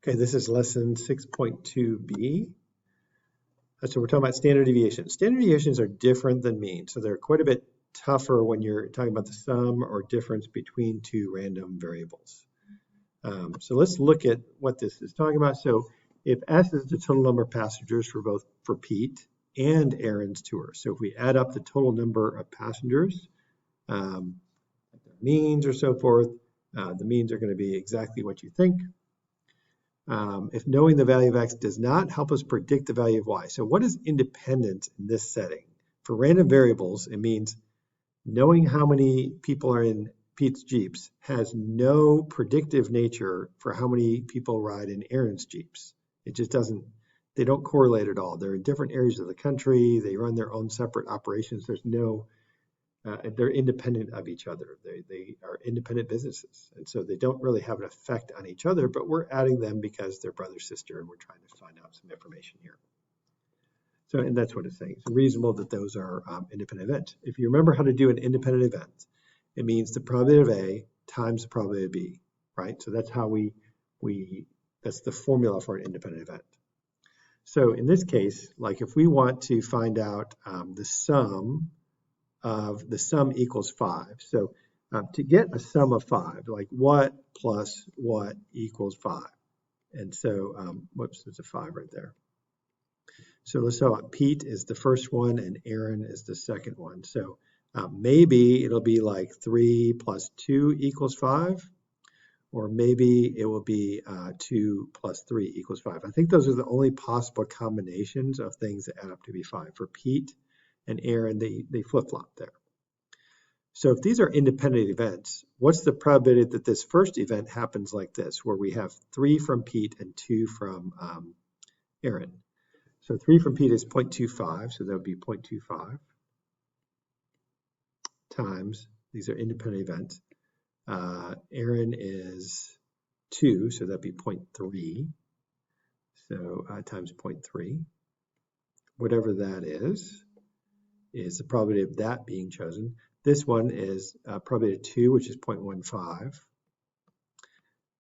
Okay, this is lesson 6.2b. So we're talking about standard deviations. Standard deviations are different than mean, so they're quite a bit tougher when you're talking about the sum or difference between two random variables. So let's look at what this is talking about. So if S is the total number of passengers for Pete and Aaron's tour. So if we add up the total number of passengers, means or so forth, the means are going to be exactly what you think. If knowing the value of X does not help us predict the value of Y. So what is independent in this setting? For random variables, it means knowing how many people are in Pete's Jeeps has no predictive nature for how many people ride in Aaron's Jeeps. It just doesn't, they don't correlate at all. They're in different areas of the country. They run their own separate operations. There's no, they're independent of each other. They are independent businesses. And so they don't really have an effect on each other, but we're adding them because they're brother, sister, and we're trying to find out some information here. So, and that's what it's saying. It's reasonable that those are independent events. If you remember how to do an independent event, it means the probability of A times the probability of B, right? So that's how that's the formula for an independent event. So in this case, like if we want to find out the sum equals 5. So to get a sum of 5, like what plus what equals 5. And so, whoops, there's a 5 right there. So let's say Pete is the first one and Aaron is the second one. So maybe it'll be like 3 plus 2 equals 5, or maybe it will be 2 plus 3 equals 5. I think those are the only possible combinations of things that add up to be 5. For Pete and Aaron, they flip-flop there. So if these are independent events, what's the probability that this first event happens like this, where we have 3 from Pete and 2 from Aaron? So 3 from Pete is 0.25, so that would be 0.25 times, these are independent events. Aaron is 2, so that'd be 0.3, so times 0.3. Whatever that is the probability of that being chosen. This one is probability of 2, which is 0.15,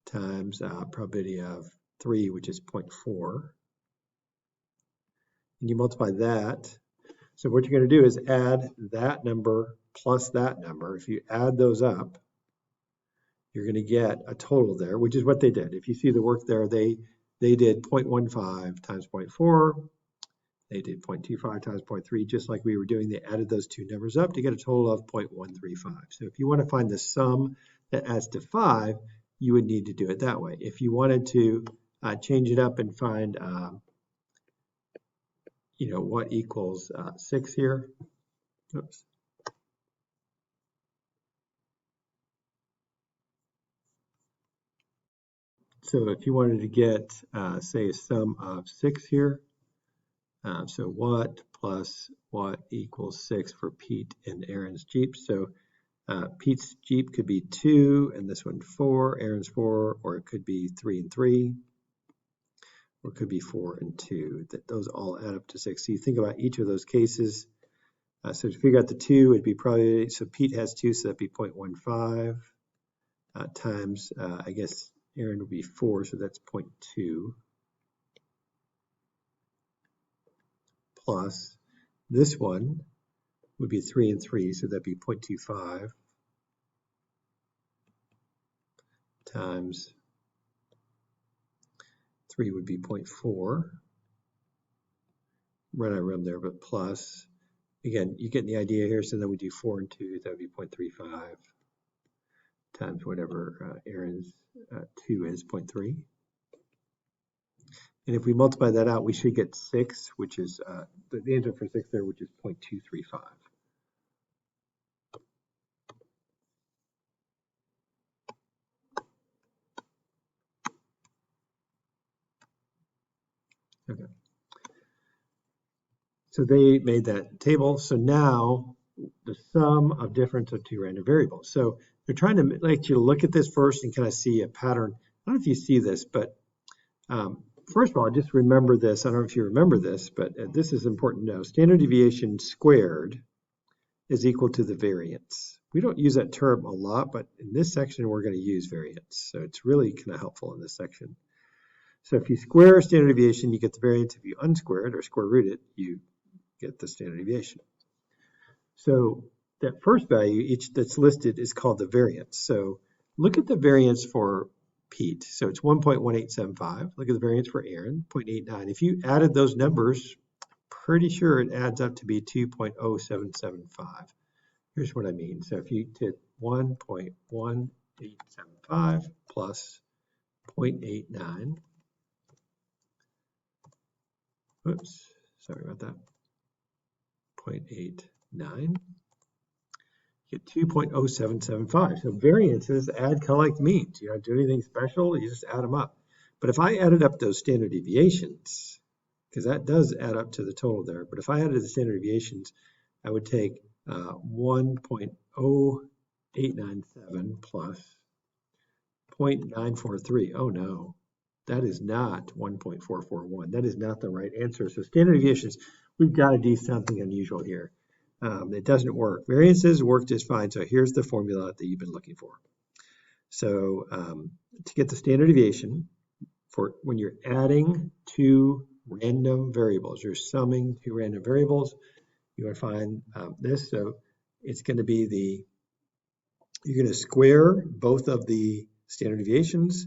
times probability of 3, which is 0.4. And you multiply that. So what you're going to do is add that number plus that number. If you add those up, you're going to get a total there, which is what they did. If you see the work there, they did 0.15 times 0.4. They did 0.25 times 0.3, just like we were doing. They added those two numbers up to get a total of 0.135. So if you want to find the sum that adds to 5, you would need to do it that way. If you wanted to change it up and find, what equals 6 here. Oops. So if you wanted to get, say, a sum of 6 here, so what plus what equals 6 for Pete and Aaron's Jeep. So Pete's Jeep could be 2 and this one 4, Aaron's 4, or it could be 3 and 3, or it could be 4 and 2. Those all add up to 6. So you think about each of those cases. So to figure out the 2, it'd be probably, so Pete has 2, so that'd be 0.15 times, I guess Aaron would be 4, so that's 0.2. Plus this one would be 3 and 3, so that'd be 0.25 times 3 would be 0.4. Run out of room there, but plus, again, you get the idea here, so then we do 4 and 2, that would be 0.35 times whatever Aaron's 2 is, 0.3. And if we multiply that out, we should get 6, which is the answer for 6 there, which is 0.235. Okay. So they made that table. So now the sum of difference of two random variables. So they're trying to let you look at this first and kind of see a pattern. I don't know if you see this, but first of all, just remember this. I don't know if you remember this, but this is important to know. Standard deviation squared is equal to the variance. We don't use that term a lot, but in this section, we're going to use variance. So it's really kind of helpful in this section. So if you square standard deviation, you get the variance. If you unsquare it or square root it, you get the standard deviation. So that first value, each that's listed, is called the variance. So look at the variance for Pete. So it's 1.1875. Look at the variance for Aaron, 0.89. If you added those numbers, pretty sure it adds up to be 2.0775. Here's what I mean. So if you did 1.1875 plus 0.89, whoops, sorry about that, 0.89, you get 2.0775. So variances add kind of like means. You don't do anything special, you just add them up. But if I added up those standard deviations, because that does add up to the total there, but if I added the standard deviations, I would take 1.0897 plus 0.943. Oh no, that is not 1.441. That is not the right answer. So standard deviations, we've got to do something unusual here. It doesn't work. Variances work just fine. So here's the formula that you've been looking for. So to get the standard deviation, for when you're adding two random variables, you're summing two random variables, you want to find this. So it's going to be you're going to square both of the standard deviations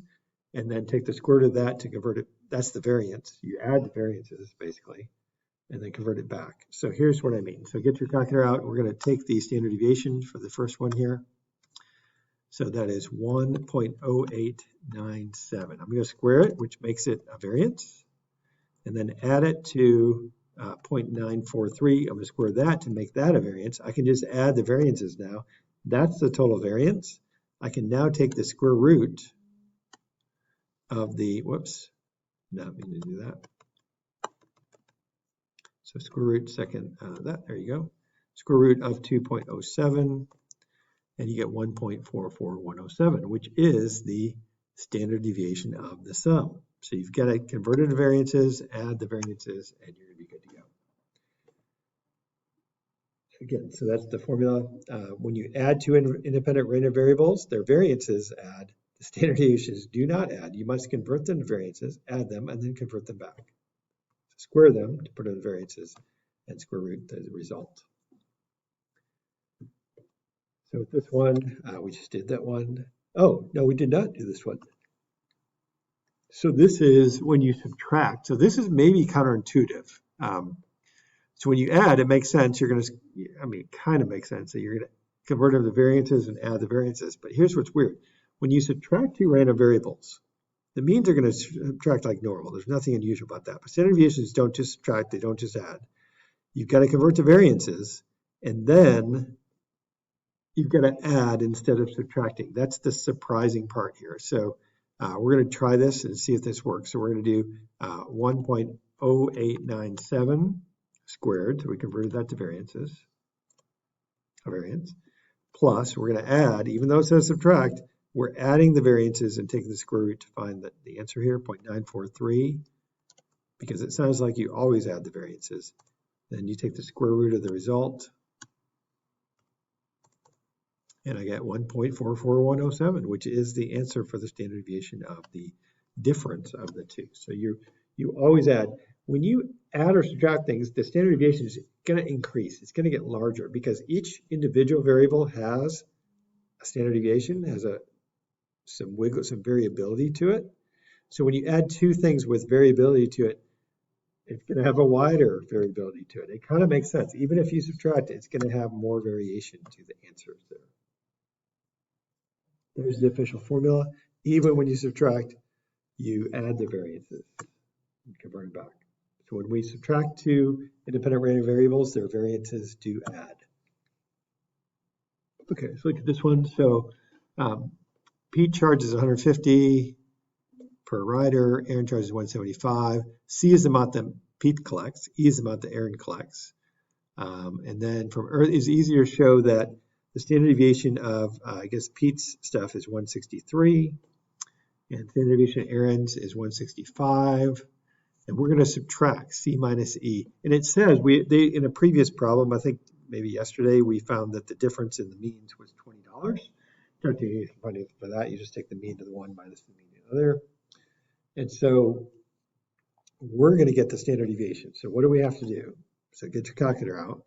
and then take the square root of that to convert it. That's the variance. You add the variances basically and then convert it back. So here's what I mean. So get your calculator out. We're going to take the standard deviation for the first one here. So that is 1.0897. I'm going to square it, which makes it a variance, and then add it to 0.943. I'm going to square that to make that a variance. I can just add the variances now. That's the total variance. I can now take the square root of the, whoops, not mean to do that. So square root second, there you go. Square root of 2.07, and you get 1.44107, which is the standard deviation of the sum. So you've got to convert it to variances, add the variances, and you're going to be good to go. Again, so that's the formula. When you add two independent random variables, their variances add. The standard deviations do not add. You must convert them to variances, add them, and then convert them back. Square them to put in the variances, and square root the result. So with this one, we just did that one. Oh, no, we did not do this one. So this is when you subtract. So this is maybe counterintuitive. So when you add, it makes sense. You're going to, it kind of makes sense that you're going to convert them to variances and add the variances. But here's what's weird. When you subtract two random variables, the means are going to subtract like normal. There's nothing unusual about that. But standard deviations don't just subtract, they don't just add. You've got to convert to variances, and then you've got to add instead of subtracting. That's the surprising part here. So we're going to try this and see if this works. So we're going to do 1.0897 squared. So we converted that to variances, a variance, plus we're going to add, even though it says subtract, we're adding the variances and taking the square root to find the answer here, 0.943, because it sounds like you always add the variances. Then you take the square root of the result, and I get 1.44107, which is the answer for the standard deviation of the difference of the two. So you always add. When you add or subtract things, the standard deviation is going to increase. It's going to get larger because each individual variable has a standard deviation, has some variability to it. So when you add two things with variability to it, it's going to have a wider variability to it. It kind of makes sense. Even if you subtract it, it's going to have more variation to the answers there. There's the official formula. Even when you subtract, you add the variances and convert it back. So when we subtract two independent random variables, their variances do add. Okay, so look at this one. So Pete charges 150 per rider, Aaron charges 175. C is the amount that Pete collects, E is the amount that Aaron collects. And then from Earth, it's easier to show that the standard deviation of, Pete's stuff is 163, and standard deviation of Aaron's is 165. And we're going to subtract C minus E. And it says, in a previous problem, I think maybe yesterday, we found that the difference in the means was $20. Don't do anything funny for that. You just take the mean to the one minus the mean to the other. And so we're going to get the standard deviation. So what do we have to do? So get your calculator out.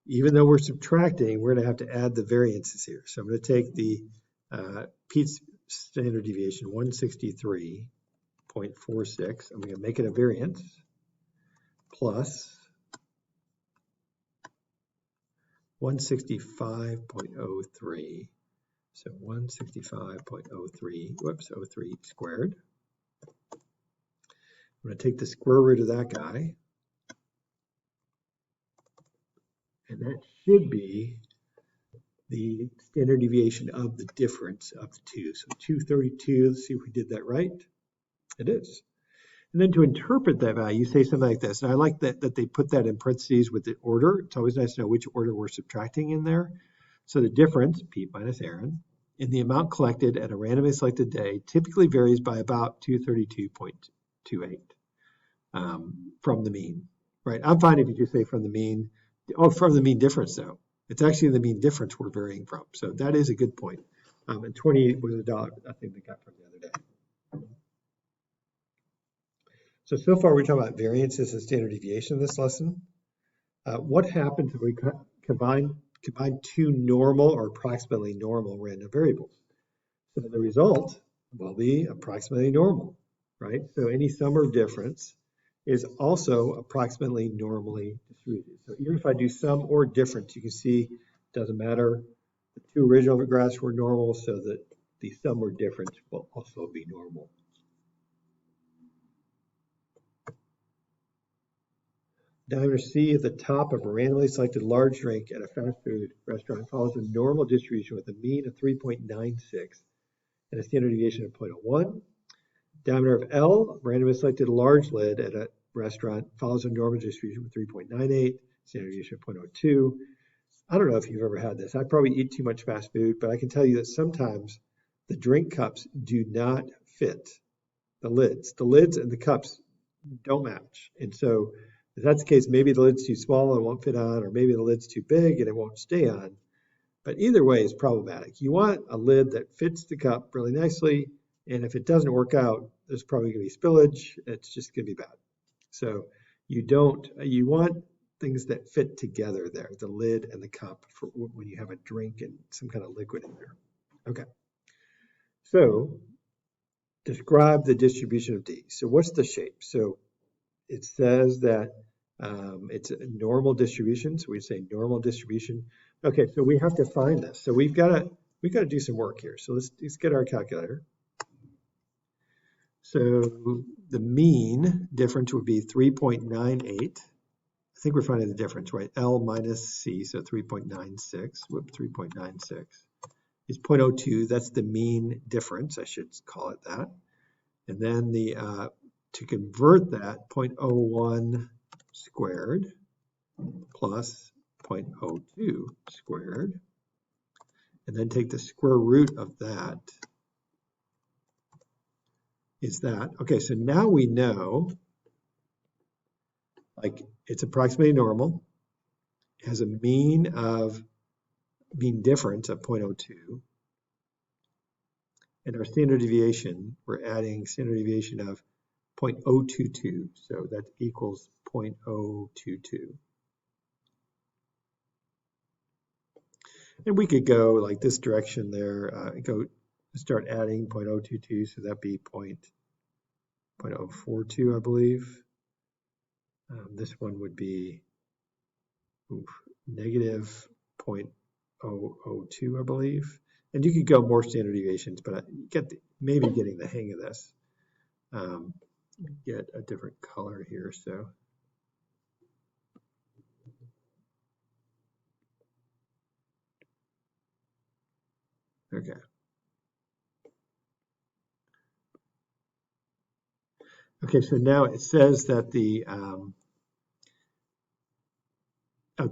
Even though we're subtracting, we're going to have to add the variances here. So I'm going to take the Pete's standard deviation, 163.46. I'm going to make it a variance plus 165.03. So 165.03, whoops, 03 squared. I'm going to take the square root of that guy. And that should be the standard deviation of the difference of the two. So 232, let's see if we did that right. It is. And then to interpret that value, you say something like this. And I like that they put that in parentheses with the order. It's always nice to know which order we're subtracting in there. So the difference, Pete minus Aaron, in the amount collected at a randomly selected day typically varies by about 232.28 from the mean, right? I'm fine if you just say from the mean. Oh, from the mean difference, though. It's actually the mean difference we're varying from. So that is a good point. And 28 was a dollar, I think they got from the other day. So far we're talking about variances and standard deviation in this lesson. What happens if we combine two normal or approximately normal random variables? So the result will be approximately normal, right? So any sum or difference is also approximately normally distributed. So even if I do sum or difference, you can see it doesn't matter. The two original graphs were normal, so that the sum or difference will also be normal. Diameter C at the top of a randomly selected large drink at a fast food restaurant follows a normal distribution with a mean of 3.96 and a standard deviation of 0.01. Diameter of L, randomly selected large lid at a restaurant, follows a normal distribution with 3.98, standard deviation of 0.02. I don't know if you've ever had this. I probably eat too much fast food, but I can tell you that sometimes the drink cups do not fit the lids. The lids and the cups don't match. And so if that's the case, maybe the lid's too small and it won't fit on, or maybe the lid's too big and it won't stay on. But either way is problematic. You want a lid that fits the cup really nicely, and if it doesn't work out, there's probably going to be spillage. It's just going to be bad. So you want things that fit together there, the lid and the cup, for when you have a drink and some kind of liquid in there. Okay. So describe the distribution of D. So what's the shape? So it says that it's a normal distribution. So we say normal distribution. Okay, so we have to find this. So we've got to do some work here. So let's get our calculator. So the mean difference would be 3.98. I think we're finding the difference, right? L minus C, so 3.96. Whoop, 3.96 is 0.02. That's the mean difference. I should call it that. And then to convert that, 0.01 squared plus 0.02 squared, and then take the square root of that, is that. Okay, so now we know, like, it's approximately normal. It has a mean difference of 0.02. And our standard deviation, we're adding standard deviation of 0.022. So that equals 0.022. And we could go like this direction there, start adding 0.022, so that'd be 0.042, I believe. This one would be negative 0.002, I believe. And you could go more standard deviations, but maybe getting the hang of this. Get a different color here, so. Okay. Okay, so now it says that the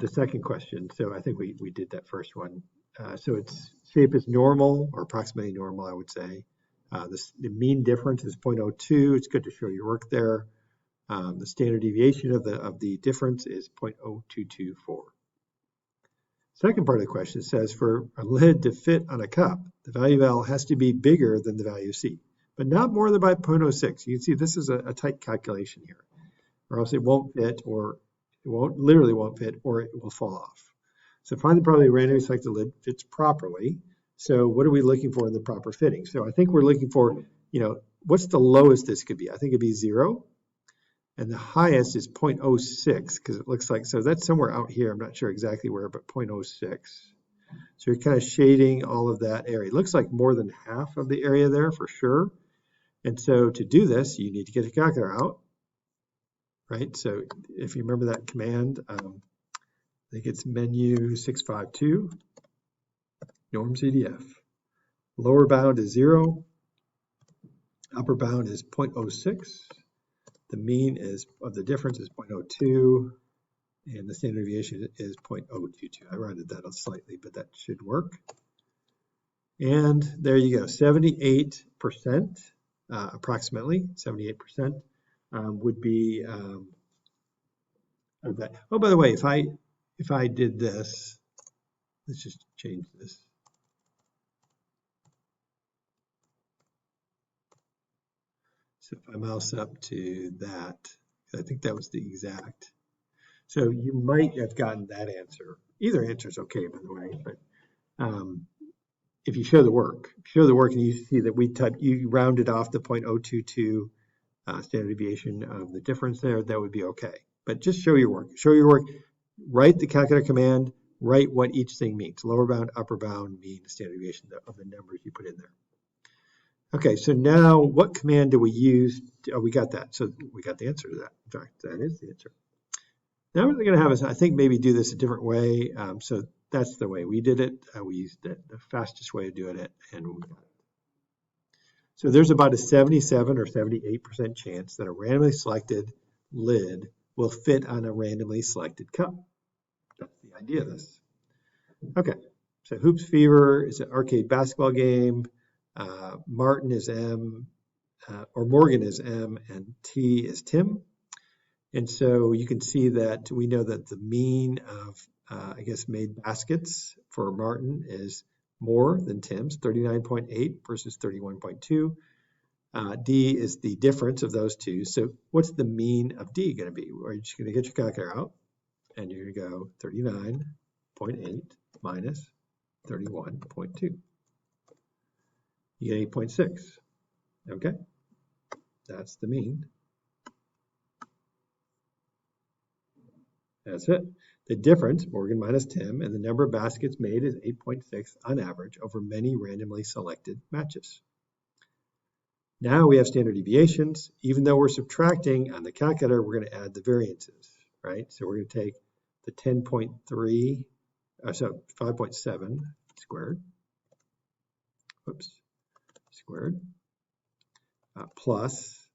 second question, so I think we did that first one. So its shape is normal, or approximately normal, I would say. The mean difference is 0.02. It's good to show your work there. The standard deviation of the difference is 0.0224. Second part of the question says for a lid to fit on a cup, the value of L has to be bigger than the value of C. but not more than by 0.06. You can see this is a tight calculation here, or else it won't fit, or it literally won't fit, or it will fall off. So find the probability randomly selected lid fits properly. So what are we looking for in the proper fitting? So I think we're looking for, what's the lowest this could be? I think it'd be 0. And the highest is 0.06, because it looks like, so that's somewhere out here. I'm not sure exactly where, but 0.06. So you're kind of shading all of that area. It looks like more than half of the area there for sure. And so to do this, you need to get a calculator out, right? So if you remember that command, I think it's menu 652, norm CDF. Lower bound is 0, upper bound is 0.06. The mean of the difference is 0.02, and the standard deviation is 0.022. I rounded that up slightly, but that should work. And there you go, 78%, approximately 78% would be of that. Oh, by the way, if I did this, let's just change this. So if I mouse up to that, I think that was the exact. So you might have gotten that answer. Either answer is okay, by the way, but if you show the work, and you see that you rounded off the 0.022 standard deviation of the difference there, that would be okay. But just show your work. Write the calculator command, write what each thing means. Lower bound, upper bound, mean, standard deviation of the numbers you put in there. Okay, so now what command do we use? Oh, we got that. So we got the answer to that. In fact, that is the answer. Now what we're going to have is, I think, maybe do this a different way. So that's the way we did it. We used the fastest way of doing it, and we got it. So there's about a 77 or 78% chance that a randomly selected lid will fit on a randomly selected cup. That's the idea of this. Okay, so Hoops Fever is an arcade basketball game. Martin is M, or Morgan is M, and T is Tim. And so you can see that we know that the mean of, made baskets for Martin is more than Tim's, 39.8 versus 31.2. D is the difference of those two. So what's the mean of D going to be? Well, you're just going to get your calculator out, and you're going to go 39.8 minus 31.2. You get 8.6. Okay, that's the mean. That's it. The difference, Morgan minus Tim, and the number of baskets made is 8.6 on average over many randomly selected matches. Now we have standard deviations. Even though we're subtracting on the calculator, we're going to add the variances, right? So we're going to take the 10.3, so 5.7 squared, squared, plus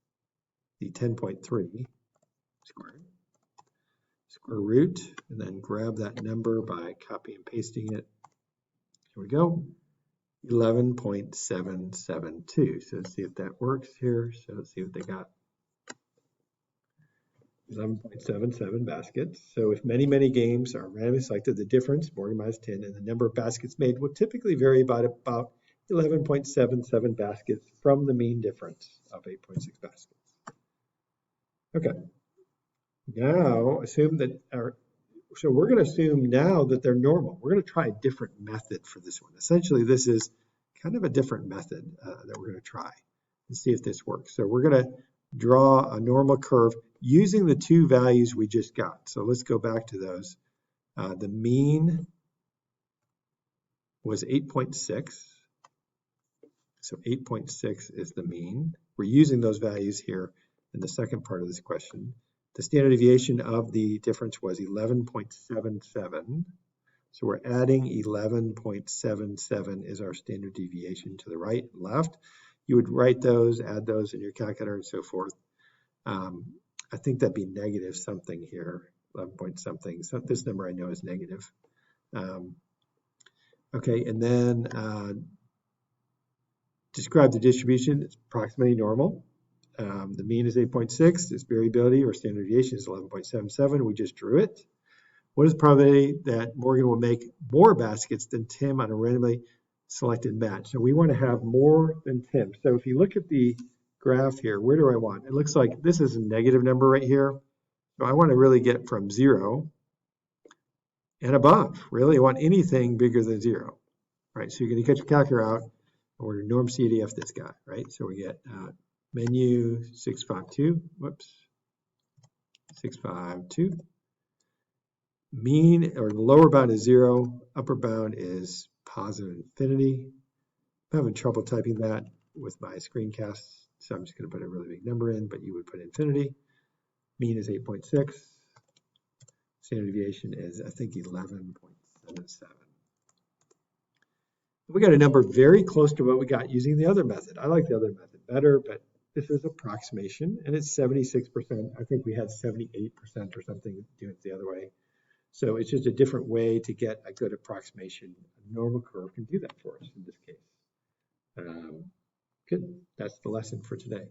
the 10.3 squared, square root, and then grab that number by copy and pasting it. Here we go, 11.772. So let's see if that works here. So let's see what they got. 11.77 baskets. So if many, many games are randomly selected, the difference, Morgan minus 10, and the number of baskets made will typically vary about 11.77 baskets from the mean difference of 8.6 baskets. Okay. Now assume that so we're going to assume now that they're normal. We're going to try a different method for this one. Essentially, this is kind of a different method that we're going to try and see if this works. So we're going to draw a normal curve using the two values we just got. So let's go back to those. The mean was 8.6. So 8.6 is the mean. We're using those values here in the second part of this question. The standard deviation of the difference was 11.77. So we're adding 11.77 is our standard deviation to the right and left. You would write those, add those in your calculator and so forth. I think that'd be negative something here, 11 point something. So this number I know is negative. Okay, and then describe the distribution. It's approximately normal. The mean is 8.6. This variability or standard deviation is 11.77. We just drew it. What is the probability that Morgan will make more baskets than Tim on a randomly selected match. So we want to have more than Tim. So if you look at the graph here, where do I want? It looks like this is a negative number right here. So I want to really get from 0 and above. Really, I want anything bigger than 0. Right, so you're going to get your calculator out, and we're going to norm CDF this guy, right? So we get menu 652, whoops, 652. Mean, or the lower bound is 0, upper bound is positive infinity. I'm having trouble typing that with my screencast, so I'm just going to put a really big number in, but you would put infinity. Mean is 8.6. Standard deviation is, I think, 11.77. We got a number very close to what we got using the other method. I like the other method better, but this is approximation, and it's 76%. I think we had 78% or something doing it the other way. So it's just a different way to get a good approximation. A normal curve can do that for us in this case. Good. That's the lesson for today.